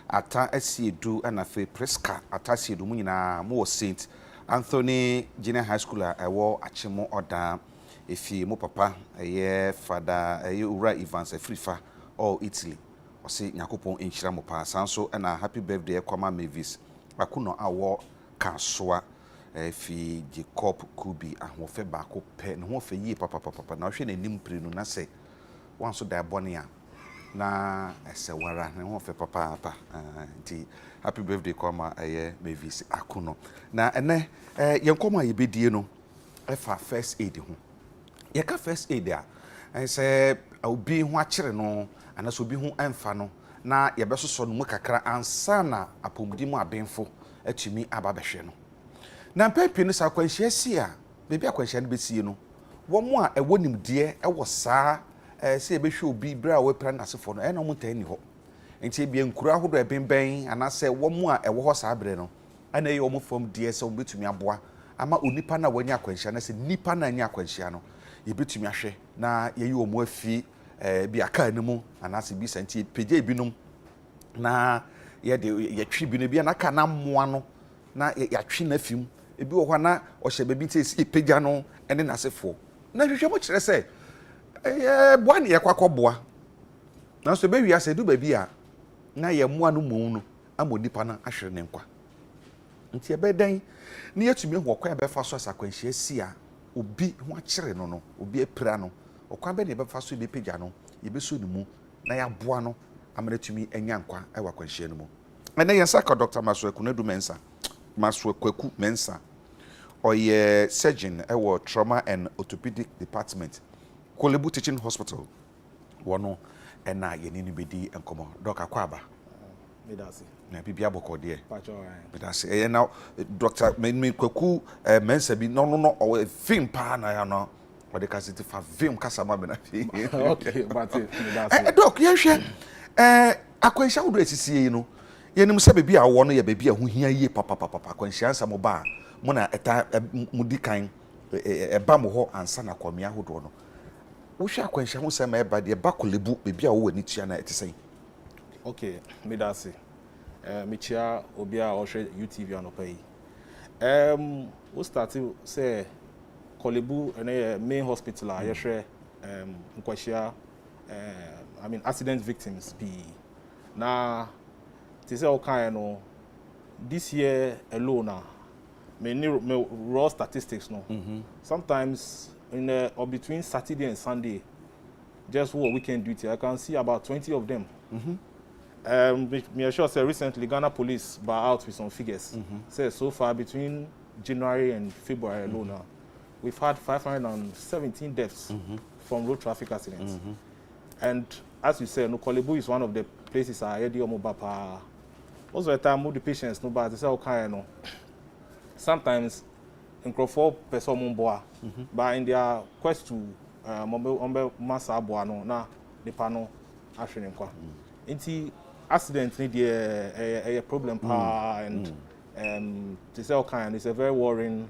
ata asiedu ana fe preska ata asiedu mu nyina mo St Anthony Junior High School a ewo achemo oda efi mo papa eye fada eye ura Evans Afrifa all Italy ose nyakopon enhira mo pa sanso na happy birthday kwama Mavis akuno awo kansoa fi Jacob Kubi ahofe ba ko pe ne ho fe yi papa na hwe nanim prenu na se wanso da bone a na esewara ne ho fe papa nti happy birthday kwama Mavis akuno na ene yenkomo ayebedie no efa first aid ho yeka first aid a say obi ho akere no anaso obi ho emfa no na yebesoso no mu kakra ansa na apomudi mu abenfo atumi ababehwe no na pepe no sa kwanhia si a bebi akwanhia no besie no wo mo a ewo nimdie ewo saa se ebehwe obi bra we pra nasefo no eno mo tani ho enti bia nkura hodo ebenben anase wo mo a ewo ho saa bre no ana ye wo mo fom die se wo betumi aboa ama onipa na wanya akwanhia na se nipa na anya akwanhia no ye betumi ahwe na ye yi wo mo afi bi aka animu anase bi santi peje binum na ye de ye twi bi no bi na aka na moa no na ya twi na fim ebi wo hwa na o hye bebi te peja no ene nasefo na hwehwe mo kire se boa ne ye kwakoboa na so be wi ase du ba bi a na ye moa no mu no amonipa na ahwere ne nkwa nti ebedan ne yetumi ho kwa be fa so asakwanhia si a obi ho akire no obi apira no okwa be ne be fa so be peja no ye be so ne mu na ya boa no amanetumi anya nkwa e wa kwanhia no mu ene yensa ka Dr. Maswaku na du mensa Maswaku mensa oye surgeon ewo trauma and orthopedic department Kolebu Teaching Hospital wono ena yenini bedi enkomo doka kwaba medasi na bibia bokode pacho medasi na Dr. Kwaku mensa bi no o film pa na ya no o de kasiti fa film kasa ma be na fi okay but medasi doc ye hwe akwanhia wodo esisi yi no yenim se bebia wo no ye bebia ho hia yie papa akwanhia nsa mo ba mo na eta mudikan eba mo ho ansa na kwamia hodo no wo hwe akwanhia ho se ma eba de ba Kolebu bebia wo wani tua na etisen okay medasi michia obia o hwe UTV anopai we started say Kolebu main hospital a ye hwe nkwahia I mean accident victims be na they say okay no this year alone me raw statistics no sometimes in or between Saturday and Sunday just what weekend duty I can see about 20 of them me sure say recently Ghana police bar out with some figures say so far between January and February alone we've had 517 deaths from road traffic accidents and as you said no Kolebu is one of the places I heard your mobile also the time the patients no but they say okay no sometimes in Crawford person mumboa but in their quest to ombe massa boa no na the panel ahwene kwa nti accident need a problem and they say okay and it's a very worrying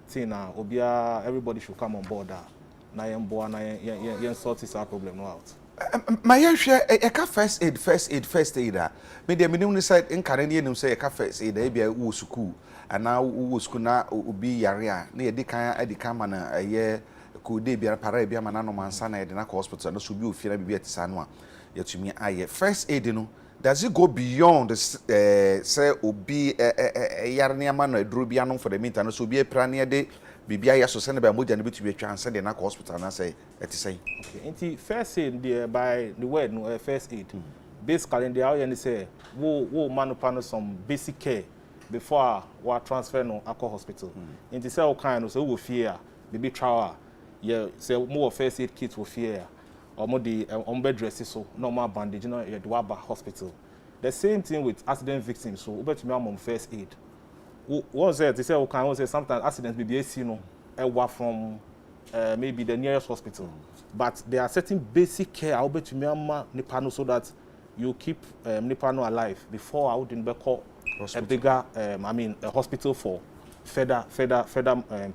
thing now obia everybody should come on board na yemboa na yen sort this problem no out my hwe eka first aid me de minim ni side in kare ne enim say eka first aid e bia wo school ana wo school na obi yare a na ye dikan adika ma na ye ko de bia para bia ma na no mansa na ye de na hospital na so bi ofira bibia tisa no a yetumi aye first aid no does it go beyond the say obi yare ne ma na eduro bia no for the meantime so obi epra ne de bibia ya so se ne ba moja ne betumi atwa ansa de na hospital na say etisai okay nti first aid there by the word no first aid basically they are you say wo manupano some basic care before we transfer no alcohol hospital nti say o kind no so wo fear baby trial yeah say more first aid kit wo fear or more the bed dress so normal bandage no you do aba hospital the same thing with accident victims so obetumi am first aid what say they say o kind say sometimes accidents be AC no from maybe the nearest hospital but there are certain basic care I obetumi am nipa no so that you keep nipa no alive before I wouldn't be call a bigger I mean a hospital for further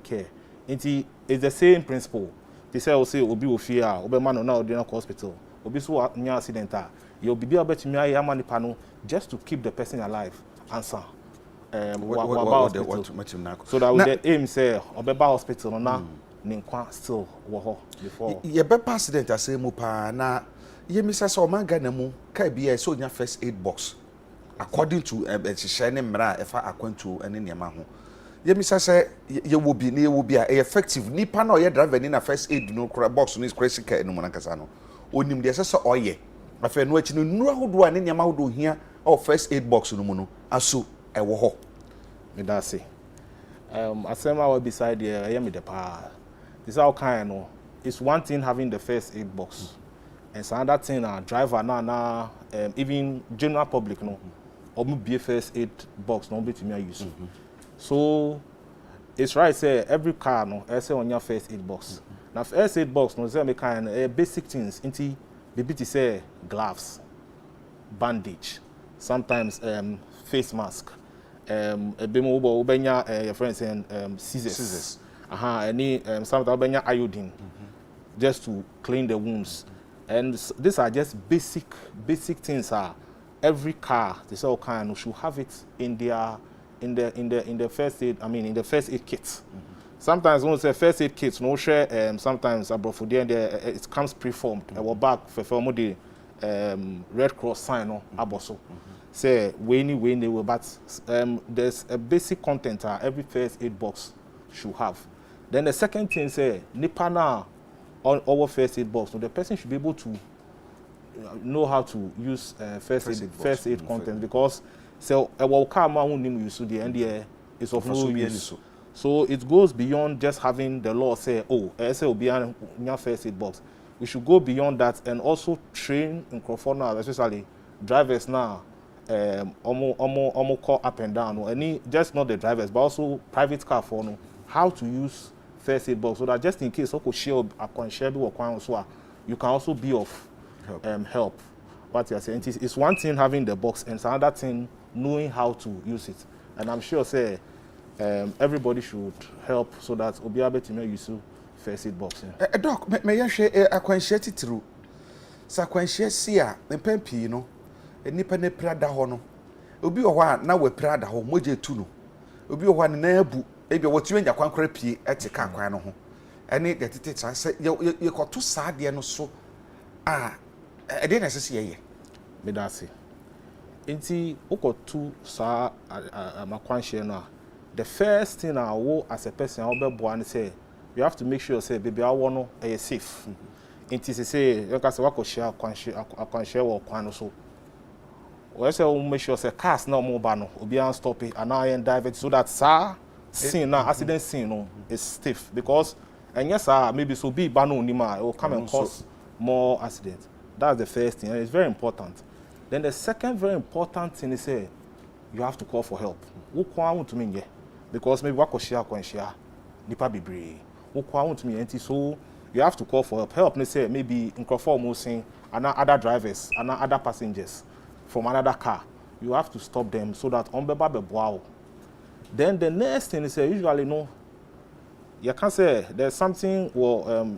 care. It's the same principle. They say obi fear obi man no na ordinary hospital obi so nya accident you'll be able to me a money panel just to keep the person alive. Answer. So that with the aim say Obeba hospital na ninkwa still wo before ye be accident asem mu pa na ye misa say o manga na mu ka bia so nya first aid box according to share ne mra efa akwantu ene niam ho ye misa say ye wo bi na ye wo bi a effective nipa na ye driver ni na first aid no box no is crazy car no na kasa no onim de say oye afa no achi no nuru ahodo a ne niam ahodo hia o first aid box no mu no aso ewo ho me da say asema we beside there hear me the pa this how kind no it's one thing having the first aid box and it's another thing driver na even general public no omu be first aid box no be to me use so it's right say every car no say on your first aid box now first aid box no say me kind basic things into baby to say gloves, bandage, sometimes face mask, your friends and scissors. Any sometimes iodine, just to clean the wounds. And these are just basic things. Every car, this all kind should have it in their in the first aid. I mean, in the first aid kit. Sometimes when we say first aid kits, no share. Sometimes abroad for there, it comes preformed. Our back for the Red Cross sign no aboso. Say when they will, but there's a basic content every first aid box should have. Then the second thing say nipana on our first aid box, so the person should be able to know how to use first aid content because so our car man won't use the NDA is of no use. So it goes beyond just having the law say, oh, SA will be in your first aid box. We should go beyond that and also train in Crawford, especially drivers now, almost call up and down. Any just not the drivers, but also private car for no, how to use first aid box so that just in case you can also be of help. What you're saying it's one thing having the box and it's another thing knowing how to use it. And I'm sure say. Everybody should help so that we'll be able to make use of first aid box. Doc, may I share a quenchette through? Sa quenchette sia, the pempi, no, a nipane prada hono. Ubi a one now we prada ho, moje tuno. Ubi a one nebu, maybe what you and your quanquepi at the caquano. And it that it I said, you got too sad, no so. I didn't say, Medasi. Inti, oko tu sa ma quenchette na. The first thing I will as a person I will be born say you have to make sure say baby I want to safe. It is say you can say what share or kwan so. We say we make sure say cars no more ban no obi an stop it and now divert so that scene now accident scene no is stiff because and yes maybe so be ban no it will come and cause more accidents. That's the first thing and it's very important. Then the second very important thing is say you have to call for help. Who want to me because maybe what share nipa bebre who want to me so you have to call for help let's say maybe in Crawford and other drivers and other passengers from another car you have to stop them so that wow. Then the next thing is usually no you can say there's something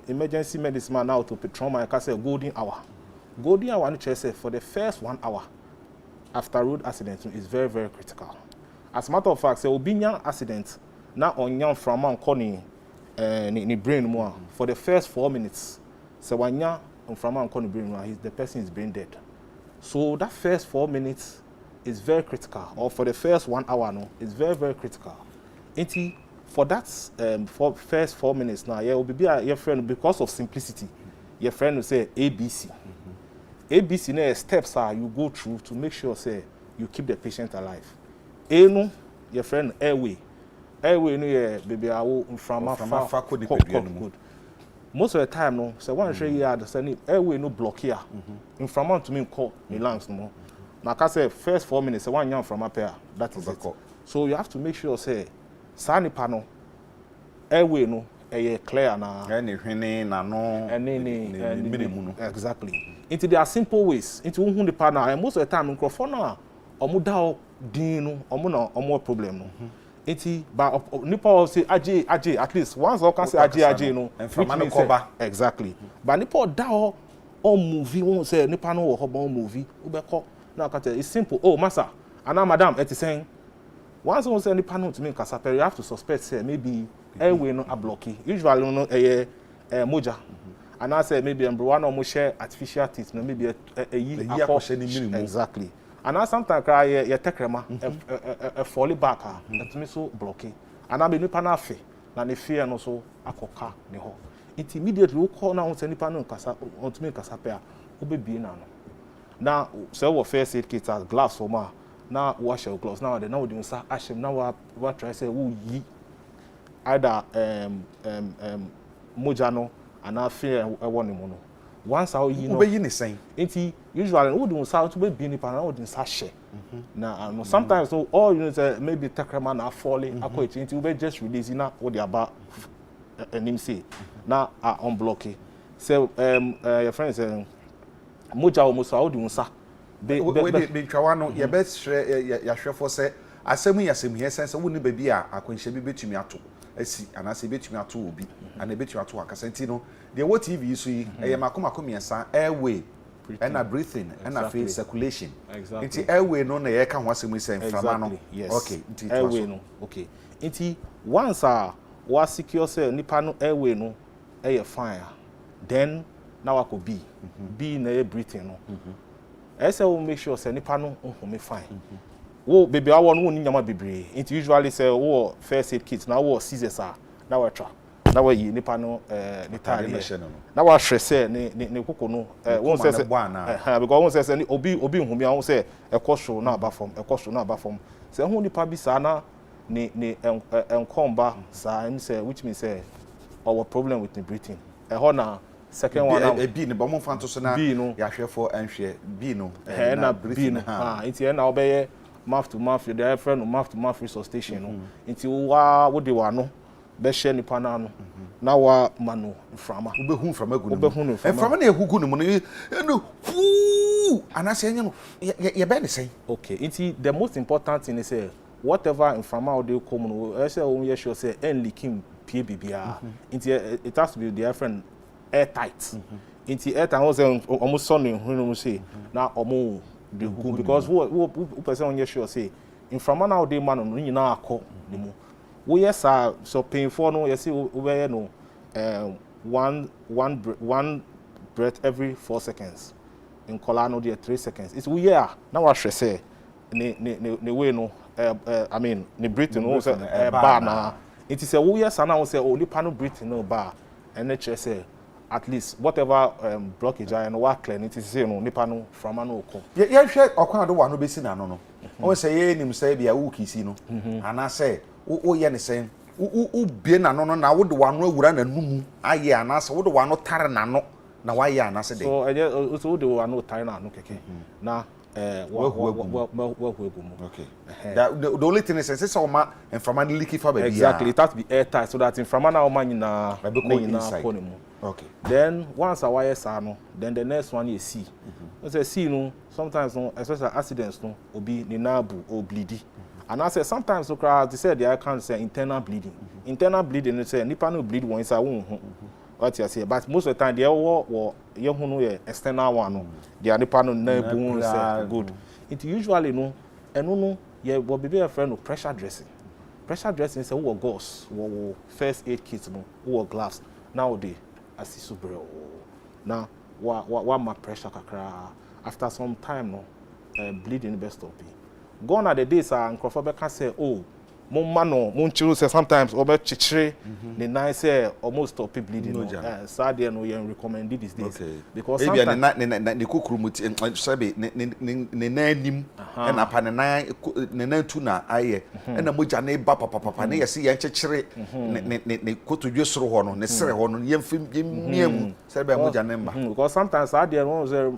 emergency medicine now to trauma you can say golden hour say for the first 1 hour after road accident is very very critical. As a matter of fact, say obinya accident na onyan from man koni ni brain mo for the first 4 minutes. So wanya from man koni brain mo the person is brain dead. So that first 4 minutes is very critical. Or for the first 1 hour no, it's very very critical. Inti for that for first 4 minutes now, yeah, will be your friend because of simplicity. Your friend will say ABC. ABC na steps you go through to make sure say you keep the patient alive. No, your friend airway no yeah baby awo from good. Most of the time no so one share here understand airway no block here in from to me call me lungs no now I say first 4 minutes one young from up here that is it. So you have to make sure say sani panel airway no clear na any hwene na no any exactly into there are simple ways into who the panel and most of the time microphone na omuda din no omo problem no enti ba nipa say aje at least once I can say aje no and from man cover exactly but nipa da all movie won't say nipa no wo hobo movie ubeko na kata it's simple oh massa and madam et saying once won't say nipa no to me kasa you have to suspect say maybe airway no a blocky usually no moja and I say maybe one or more share artificial teeth no maybe a year exactly and I sometimes cry ya tekrema a fall back to me so blocky and I be nipa na fe na ne fear no so akoka ne ho immediately we call now say nipa no kasa on to me kasa pe a obebie na no na so we first aid kit as gloves for ma na wash your gloves now now we say ashem now we try say we yi either moja no and I fear e won him no once how you know we yi ne sen enti usually we do say to be nipa na we do say share na no sometimes so all you know say maybe takrama na falling akọ enti we just release na what they about him say na unblock it so your friend say moja almost how do say be twa no ye be share ya hwefo say asem here sense wo ni baby a akwanhye bi betumi ato asi anase betumi ato obi ana betumi ato akasanti no de what TV so yi e makomako miensa airway and a breathing and a face circulation exactly nti airway no na ye ka ho asem say mframa no okay nti airway no okay nti once wa secure say nipa no airway no fine then now I could be na e breathing no I say we make sure say nipa no me fine wo baby I want no nyama bebre it usually say wo first aid kit na wo scissors na we try na we yi nipa no ni tare na wa hwe say ne kokko no won say because won say obi nhumi a won say ekosho na aba form say hu nipa bi sa na ne enkomba sa im say which means say our problem with the breathing na second one now b ne ba mo fanto so na ya hwe for anhwe b no na breathing it na obeye mouth to mouth the friend mouth to mouth resuscitation no nti wo de wa no be share nipa na no na wa manu mframa obehu mframa gu no mframa na ehugu no no fu anase enye no ye be ne say okay nti the most important thing is say whatever mframa o dey come no say o ye sure say en leaking pie bibia nti it has to be the friend airtight nti airtight o say almost sunny hunu say na omo the good because who person on your sure say in from now dey man no nyina akọ ni mu wo yes so painful no you see we no one breath every 4 seconds in color no dey 3 seconds it's we here now what say ne way no I mean ne breathing no say bar na it is a wo yes now say only panel breathing no bar and nature say at least whatever blockage I know what clear it is say no nipa no from no come ye hwe okwan do wa no besi na no o say ye nim say bia wo kisi no ana say wo ye ne say wo bie na no na wo de wa no awura na numu aye ana say wo de wa no tare na no na wa ye ana say de so wo de wa no tare na no keke na okay the only thing is say so ma from an leaky fa ba bia exactly it has to be airtight so that in from na o man na mu okay then once a wire no then the next one is C you say C no sometimes no especially accidents no obi ni nabu or bleeding and I say sometimes so crowd they say they can say internal bleeding they say nipa no bleed once I won what you say but most of the time they wo you know external one no they nipa no nabu say good it usually no eno no ye wo be a friend of pressure dressing say wo gauze wo first aid kit no wo gloves nowadays asisu bro now wa my pressure kakra after some time no bleeding best stop gone are the days and can say oh mo mano mo nchiru say sometimes obe chichire the nice say almost stop bleeding no sad no you recommend these days because sometimes ne kukurumuti sabe ne nanim na pa ne na tu na aye na moja na ba papa ne yesi ya chichire ne kotodwe soro ho no ne sere ho no yemfim yemiam sabe moja na mba because sometimes sad no say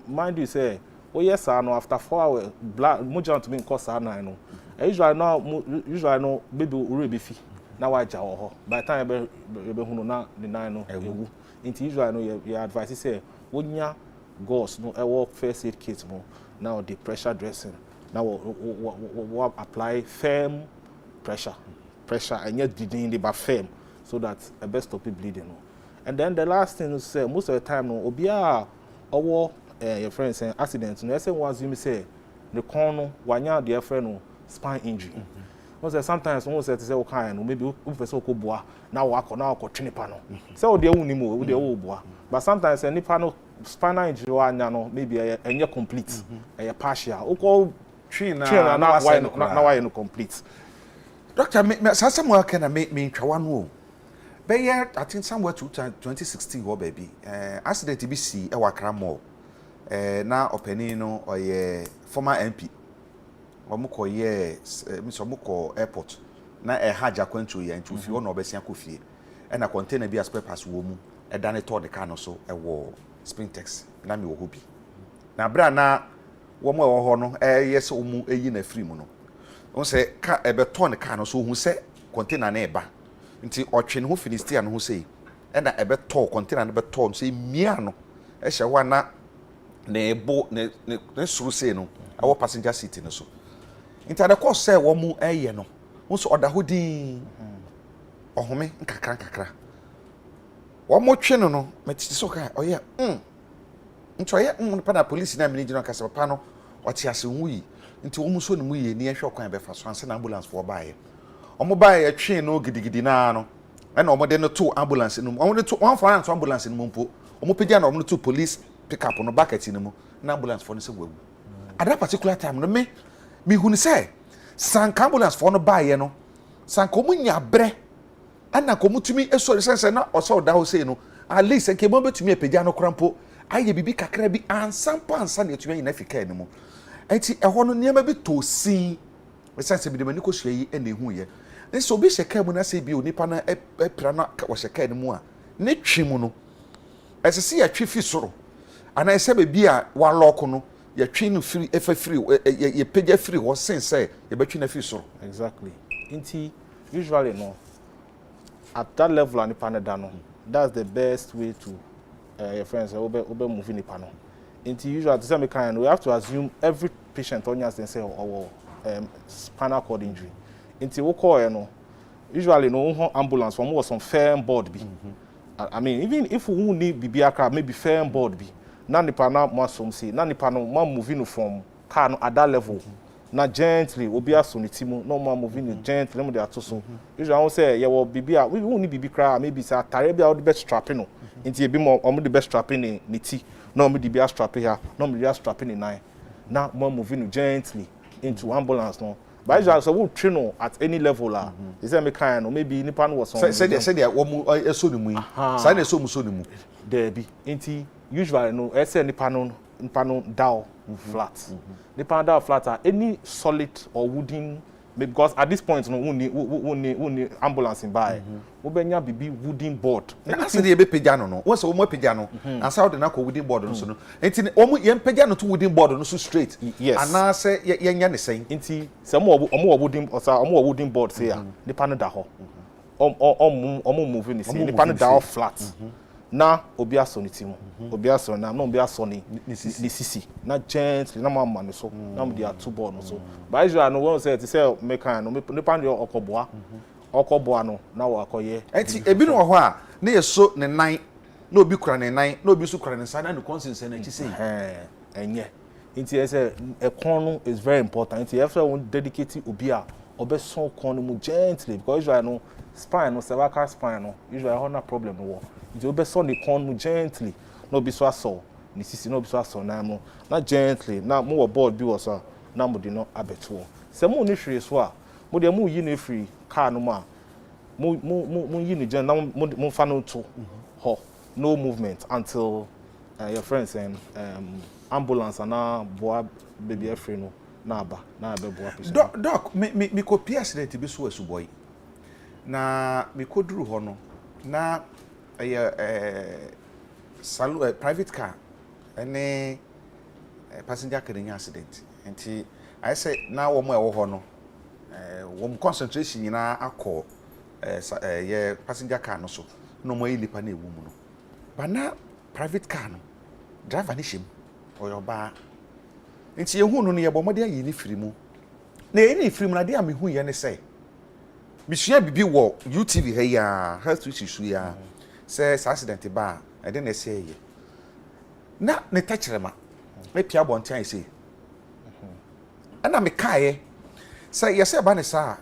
mind you say oh yes no after 4 hours blood moja to be cause na no usually no baby ure be fi na wa ja ho by the time be hunu na the nine no ewu into usually no your advice say wonya gauze no work first aid kit mo now the pressure dressing now we apply firm pressure and yet the ba firm so that a best stop bleeding no and then the last thing is say most of the time no obia owo your friend say accident no say one assume say the corner wanya the friend no spine injury no say sometimes one say o kan no maybe o person ko boa na wa twenipa no say o de wu ni mo o de wo boa but sometimes nipa no spinal injury wanya no maybe enye complete partial o ko twin na why no complete. Doctor, someone can make me try but yeah, I think somewhere to 2016 or baby. Accident TBC e wakra mall. Na openino or ye former MP. Omuko ye Mr. Muko airport. Na haja kwentu ye ntu fi ono obesia kofie. E na container bi spare pass wo mu. E dane to the car no so e wo Sprintex. Na mi wo hobi. Na bra na wo mo e wo ho no yes omu eyi na free mu no. On say ka ebe to ne car no so hu se container na eba nti otwe ne ho finistia no ho sei e na ebe to container na be to so mia no e hye ho na ebo ne suru sei no awo passenger seat no so nti ada course say wo mu eye no wo so oda hodin ohome nkakra wo mo twe no metiti so ka oye nti oye pa na police na mini gino kasa papa no ote ase hu yi nti wo mu so ne mu ye ni ehwe kwan be fa so anse na ambulance for baaye omo baaye twe no gidigidi na no e na omo de no to ambulance no omo de to one for to ambulance no mpo omo pedia na omo to police pick up no bucket no mu na ambulance for no se wawu at that particular time no me hunu say sanka ambulance for no baaye no sanka omo nya bre ana ko mutumi esori sense na oso da ho sei no at least nke mo betumi epedia no krampo aye bibi kakra bi ansampa ansa na etumi na fika ni mu enti eho no niam bi tosin sense bi de mani ko hwe yi ene hu ye nso obi sheka mu na se bi onipa na epra na wo sheka ni mu a ne twi mu no esese ya twi fi soro ana ese be bi a wa lock no ya twi no free efa free ye page free wo sense ye betwi na fi soro exactly enti usually no at that level and Panada no, that's the best way to your friends over moving the panel. Into usual to some kind, we have to assume every patient on us then say spinal cord injury. Into we call you know, usually no ambulance from was some firm board be. I mean even if we need BBA maybe firm board be. None the panel must some say, none the panel moving from car no, at that level. Na gently obi aso ne timu no ma moving gently no dey atoso usually I won say ye wo bibia we won ni bibi kra maybe say atare bia wo the best strapping no nti e bi mo omo the best strapping ne ti no omo the bia strapping here no omo the strapping ne nine na mo moving gently into ambulance no but usually so we train no at any level la they say me kind no maybe nipa no was on say there wo mu eso ne mu say na eso mu so ne mu there be nti usually no e say nipa no down flat. The down flat are any solid or wooden because at this point no we ambulance in by. We benya bibi wooden board. Na say dey be pejano no. Once we mo pejano and say dey na ko wooden board no so no. Enti omo ye pejano to wooden board no so straight. Yes. Ana say ye nya ne sen. Enti say omo wooden or say omo wooden board say ah. The panel da ho. Omo moving say the panel da flat. Na obi aso ni timu obi aso na obi aso ni sisi na gently na mama no so na mo dia two ball no so but usually no one say it say make no me pan your okoboa no na wo akoye enti ebi no ho a na ye so ne nan na obi kura ne nan na obi so kura ne sa na conscience na chi say enye enti say ekon no is very important enti after one dedicate obi a obeso kon no mu gently because usually no spine no cervical spine no usually have no problem no you be so the corn gently no be so aso ni sisi no be so aso na mo na gently na mo board bi was na mo de no abeto se mo ni hwere so a mo de mo yi na free car no ma mo yi ni gen na mo fa no to ho no movement until your friends and ambulance and boa baby free no na aba na be boa patient doc me ko accident bi so asu boy na me ko duru ho no na private car any passenger car accident nti I say na wo mo e wo ho no wo concentration nyina akọ ye passenger car no so no mo yi lipa na ewu mu no but na private car no driver ni him oyo ba nti ehu no ye bo mo de ayi ni firi mu na ye ni firi mu na de am hu ye ne say misua bibi wo UTV ha ya health issue ya say accident ba e dey na say ye na ne tachrema me pia bontan say ana me kae say yese ba ne sa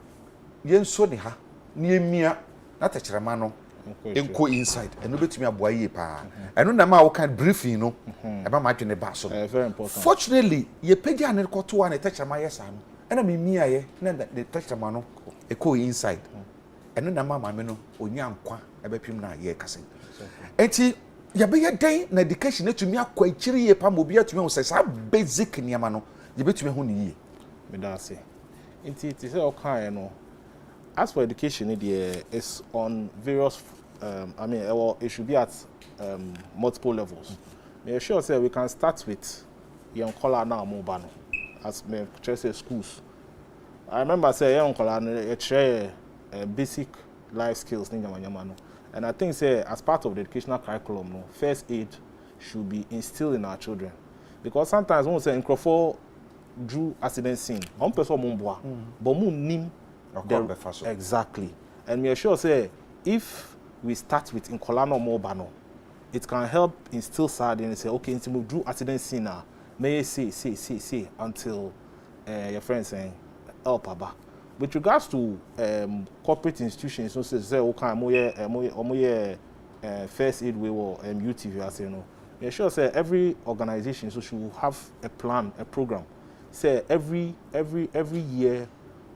yenso ne ha ne emia na tachrema no enko inside eno betumi aboa yie pa eno na ma wo kan briefing no e ba ma dwene ba so very important. Fortunately ye pagya ne koto na tachrema yesa no ena me mia ye na the tachrema no eko inside eno na ma me no onya nkwa e ba pim na ye kase enti ya be den na education etumi akwa ikiri ye pa mo bi atumi ho say sa basic niama no ye betumi ho ne yie me da say enti it is all kind no. As for education, it is on various, it should be at multiple levels. Me sure say we can start with young color now mobile, as me say schools. I remember say young color share basic life skills and I think say as part of the educational curriculum, no, first aid should be instilled in our children, because sometimes when we say in Crawford drew accident scene, one person mumboa, but nim. Exactly. And we are sure say if we start with Inkolano Mobano, it can help instill sad and say, okay, until we do accident scene now, may say until your friend saying help aba. With regards to corporate institutions, so say okay, moye first aid way or UTV as you know. We are sure say every organization so should have a plan, a program. Say every year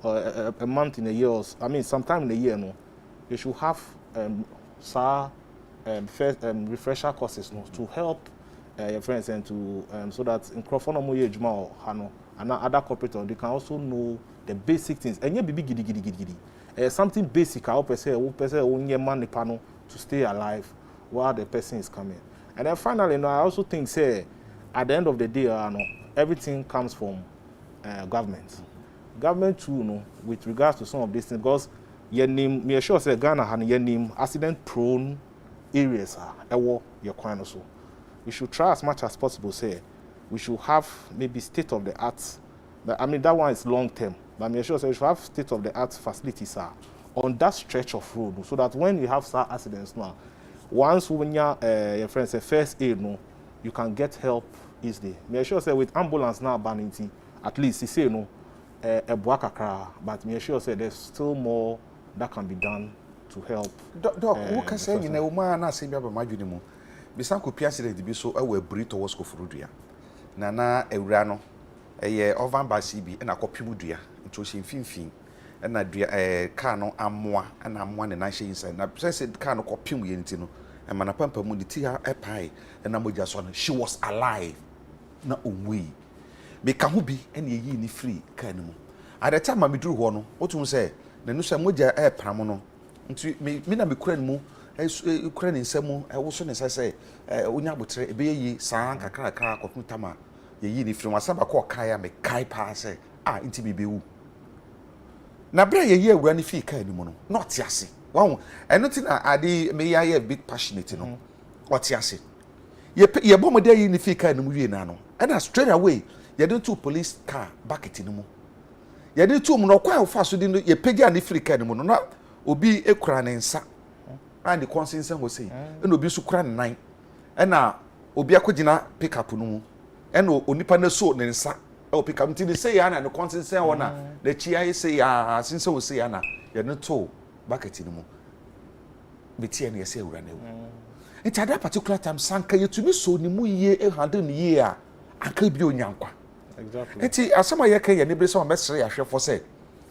a month in a year, or sometime in a year, no, you should have first refresher courses, no, to help your friends and to so that in Crawford no more Hano and other corporate they can also know the basic things. And yeah, be gidi. Something basic. I hope say man panel to stay alive while the person is coming. And then finally, no, I also think say at the end of the day, no, everything comes from government. Government too, no, with regards to some of these things, because me sure say Ghana had accident prone areas your kind also. We should try as much as possible, say we should have maybe state of the art. That one is long term, but me sure say we should have state of the art facilities on that stretch of road, so that when you have some accidents now, once when your friends say first aid, no, you can get help easily. Me sure say with ambulance now banning, at least you say no. A buakakra, but me sure say there's still more that can be done to help. Doc, who can say you know man na say biaba madwene mu. Bisan ko pia accident bi so e wa bri to was ko furudua. Na ewura no eye ovan ba CB na kopim dua. Nto hye mfimfin. Na dua car no amoa na amoa ne na hye inside. Na say car no kopim ye nti no. E mana pampa mu ti ha e pai na moja so no. She was alive. Na onwe. Meka ho bi ene yi ni free kan mu at the time me duru ho no otum say na nu say moja pram no nti me na me kura mu kura ni nsam wo so ne say onya botre ebe yi san kakra akopun tama ye yi ni free wasaba ko kai ya me kai pa say nti bebewu na bra ye yi awura ni free kan mu no not ase wo eno ti na ade me ya ye big passionate no what ase ye bomode yi ni free kan mu wie na no and straight away you didn't two police car bucket in mu. You didn't two no kwa fast so didn't ye pegya ni free car no na obi ekura ne nsa. And the conscience was say. And obi so kura ne nan. And na obi akogina pick up no mu. And onipa na so ne nsa. E pick up till say ya na the conscience won na the chia say ya since we say ya na ye no to bucket in mu. Betie na ye say ewura na ewu. It at that particular time sanka yetumi so ni mu ye e handle ni ye a aka bi onyankwa. Exactly. Enti asama ye kan ye ne be so mesere ya hwefo se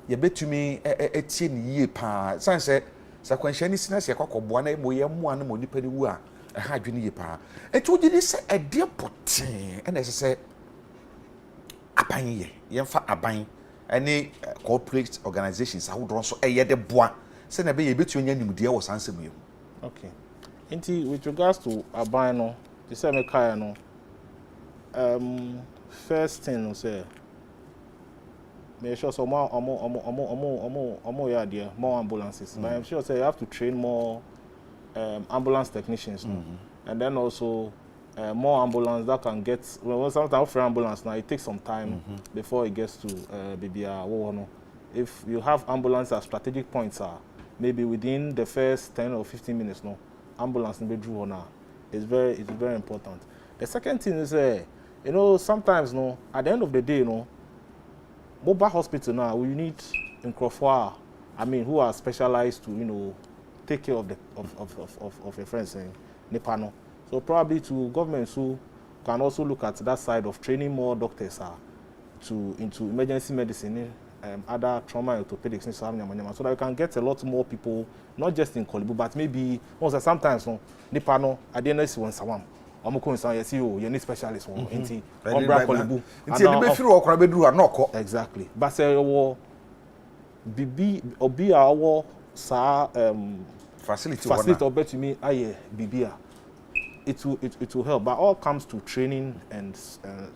ye betumi etie ni yie pa san se sakwanhia ni sina se kwakoboa na mo ye moa na mo nipa ni wu a ha adwene yie pa enti wo gidi se ede poten na se aban ye mfa aban any corporate organizations awodo so ye de boa se na be ye betumi nya nimdie wo sansem ye. Okay. Enti with regards to aban no the same kai no first thing say make sure some more ambulances. But I'm sure say you have to train more ambulance technicians, and then also more ambulance that can get. Well, sometimes for ambulance now it takes some time before it gets to BBR. If you have ambulance at strategic points, maybe within the first 10 or 15 minutes, no ambulance will be drew on. It's very important. The second thing is, sometimes, at the end of the day, mobile hospital now, we need Nkrofo, who are specialized to, take care of your friends in Nepal. So probably to governments who can also look at that side of training more doctors into emergency medicine, other trauma orthopedics, so that we can get a lot more people, not just in Kolibu, but maybe also sometimes Nepal, I didn't know when someone. You need specialists in Umbra Kolibu. Exactly. But say Bibi our facility to me Bibia. It will help, but all comes to training and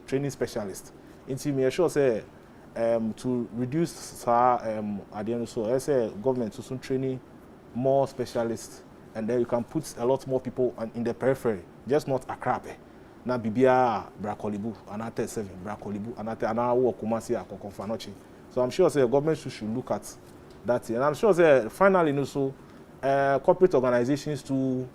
training specialists. Into me sure say to reduce at the end so I say government to soon training more specialists, and then you can put a lot more people in the periphery, just not Accra. Na Bibia Brakolibu, another 7 Brakolibu, another work Kumasi Akokonfanochi. So I'm sure say government should look at that, and I'm sure say finally also corporate organizations to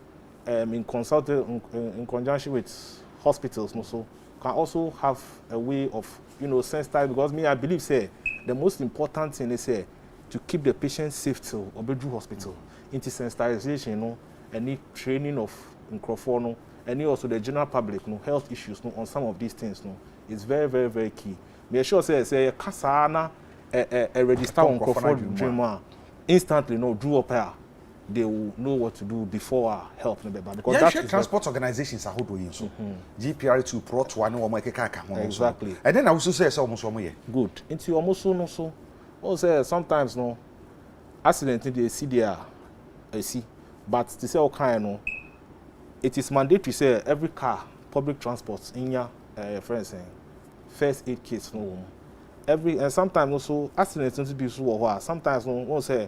in conjunction with hospitals so can also have a way of sensitize, because I believe say the most important thing is to keep the patient safe till Obedu hospital. Into sensitization, any training of Nkrofo, and also the general public health issues on some of these things is very, very, very key. Make sure say Kasana a register on Nkrofo dreamer instantly drew up here. They will know what to do before help them. Because that's transport organizations are doing so. GPR2 Prot one or exactly. And then I also say almost good. Into almost so also sometimes accident in the CDR I see. But to say all kind it is mandatory say every car, public transport in your friends first aid kits and sometimes also accidents to be so sometimes no say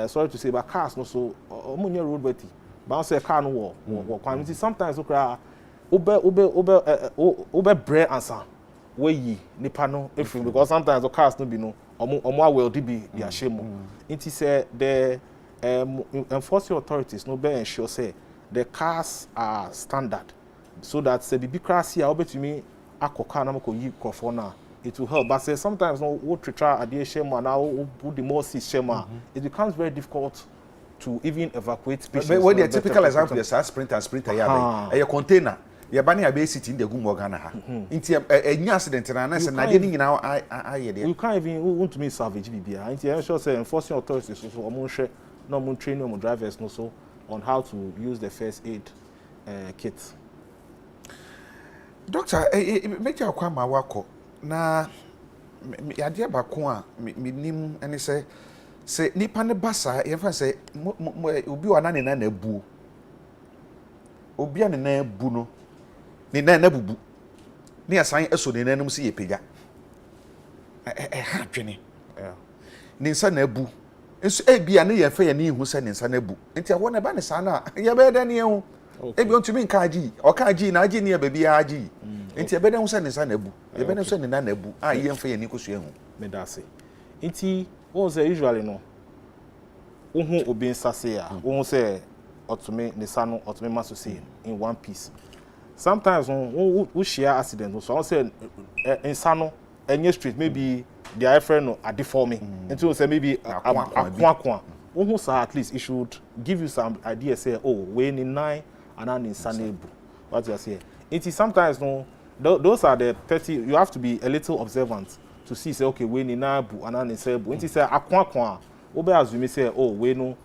sorry to say, but cars no so on your road betty. But I say car no war. Sometimes you cry Uber bread answer where ye Nipano everything, because sometimes the cars no be or more well be their shame. It is the enforcing authorities no be ensure say the cars are standard, so that say big cars here over to me akoka na mako yi crofo na. It will help, but say sometimes what try at the shema now put the more shema, it becomes very difficult to even evacuate patients. But what the typical example is a sprinter a container. Your bunny are based in the Gumogana. Into a accident and I didn't know you can't even want to me savage BBI. Into sure say enforcing authorities so among share no training on drivers no so on how to use the first aid kit. Doctor, make your kwama wako. Na yade bako a menim ene se nipa ne basa ye fa se obi wana ne na bu obi ane na bu no ne na bubu ne asan eso ne nanum se ye pega ha dwene ne nsa na bu nso bia ne ye fa ye ne hu se ne nsa na bu enti awo na ba ne sa na ye be da ne hu ebi ontumi nka agi o ka agi na agi ne ba bia agi enti ebe dem se ne nsa na bu ebe dem se ne na bu a ye mfa ye ni kosu ehu me da se enti won say usually no ohun obi nsase a won say otumi ne sa no otumi maso say in one piece. Sometimes we share accident so won say nsa no enye street maybe their friend no adeforming enti won say maybe akwa ohun say at least it should give you some idea say we ni 9 and an nsa na ebu what you say. It is sometimes those are the petty. You have to be a little observant to see say okay we ni na bu and an nsa ebu. It is say akwa obe assume say we no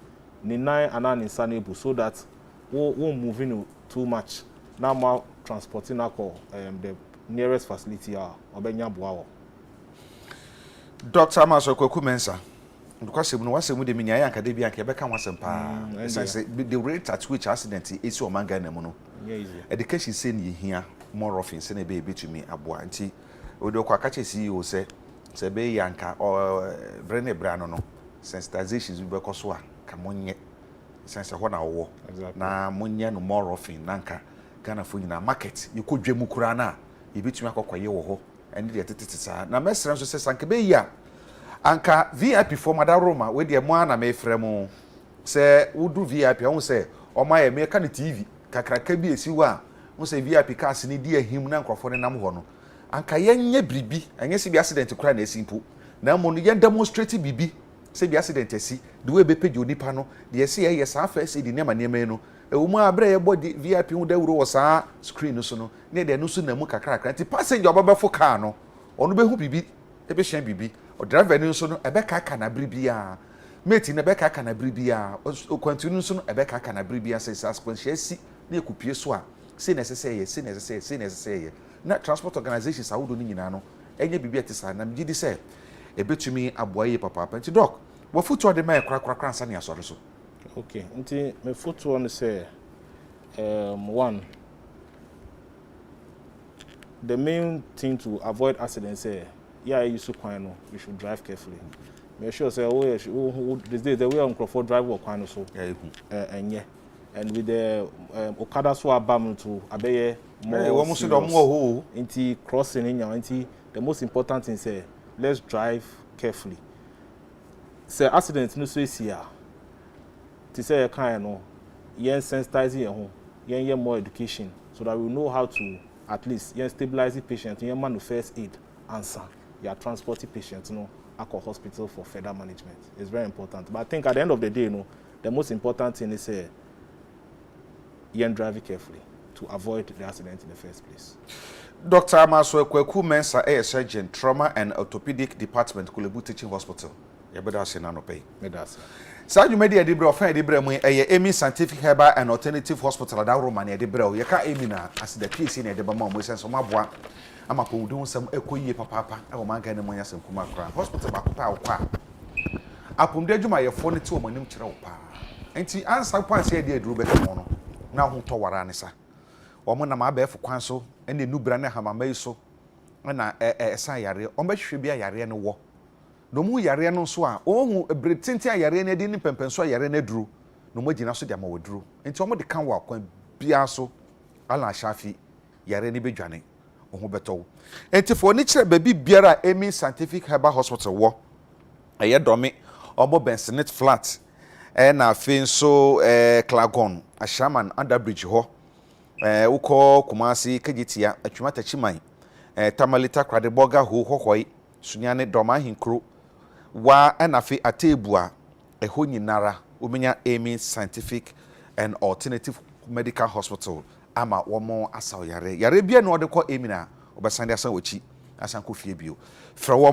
ni 9 and an nsa na ebu, so that we moving too much. Now more transporting alcohol the nearest facility obenya boawo. Dr. Amaso Kwekumensa, because you know what's the meaning I can be a Quebec and wasn't the rate at which accident is your manga nemono. Education saying you hear more often send a baby to me abua anti Odo Kwakache CEO say be yanka or Brene Brano sensitizations will be coswa camonye sense of 1 hour na munya no more often nanka Ghana for in a market you could dream mukurana you beat me akwa ye wo and the titisa na mesra so say sanke be ya anka VIP for Mother Roma we de mo ana me frem say wodu VIP won say o ma ye me ka TV kakraka bi esi wa mo say VIP cars ni di ahim na nkrofo ne nam ho no anka yenye bribi enye se bi accident kura na esimpo na mo no yen demonstrate bibi se bi accident asi the way be page onipa no de se ye sa first aid ne ma ne no ewumu abre ye body VIP hu dawuro wo sa screen no so no ne de no so na mu kakra kakra ti passenger obabefo car no onu be hu bibi e be hyan bibi o driver ni so no e be kaka na bribia mate na be kaka na bribia o continue so no e be kaka na bribia se consequence asi na ekupie so a se necessary se necessary na transport organizations awodo ni nyina no enye bibi atisa na mgidi se ebetumi aboaye papa nti doc wo foto de mai kra nsa ne asore so. Okay, nti me foto on say one, the main thing to avoid accidents yeah you so kwan no you should drive carefully. Make sure say these days the way on Crawford drive or kwan so and with the Okada so abam to abeye more into crossing in your the most important thing say let's drive carefully. Say accident no so here to say a kind no yen sensitizing your home yen more education so that we know how to at least yen stabilize the patient yen man first aid answer you are transporting patients to hospital for further management. It's very important, but I think at the end of the day the most important thing is yen driving carefully to avoid the accident in the first place. Dr. Amaso Ekweku Mensa a surgeon trauma and orthopedic department Kulebu Teaching Hospital. Yebeda se na no pay. Medasa. Sa dwumadi edibre ofan edibre mu Amy Scientific Herbal and Alternative Hospital da Roman edibre o yeka Amy na as the PC na edeba ma mo senso maboa ama ko wudun sam ekoyie papa e wo manka ne monya sem kuma kra hospital ba pa akwa apumde adwuma ye fo ne ti o manim kire wo pa enti ansa kwan se de eduru beka mo no na ho to wara ne sa wo mo na ma ba efu kwan so ene nubra ne hamamai so na san yare o ba hwehwe bia yare ne wo no mu yare no so a ohu ebretinti yare ne de ni pempenso yare ne duru no mo gina so de ma woduru enti o mo de kan wa kwan bia so ala shafi yare ne bedwane ohu beto enti fo ni kire ba biara Amy Scientific Herbal Hospital wo eye domi omo Bensonet flat na afi nso Clagon Ashaman Underbridge ho uko Kumasi Kagitia atwumata chiman Tamalita Kradeboga ho hohoi sunyane doma hinkro wa na afi atebua eho nyinara omenya Amy Scientific and Alternative Medical Hospital ama womo asaw yare bia no de kɔ Amy na obasande asan wachi asan kɔ fie bio fra womo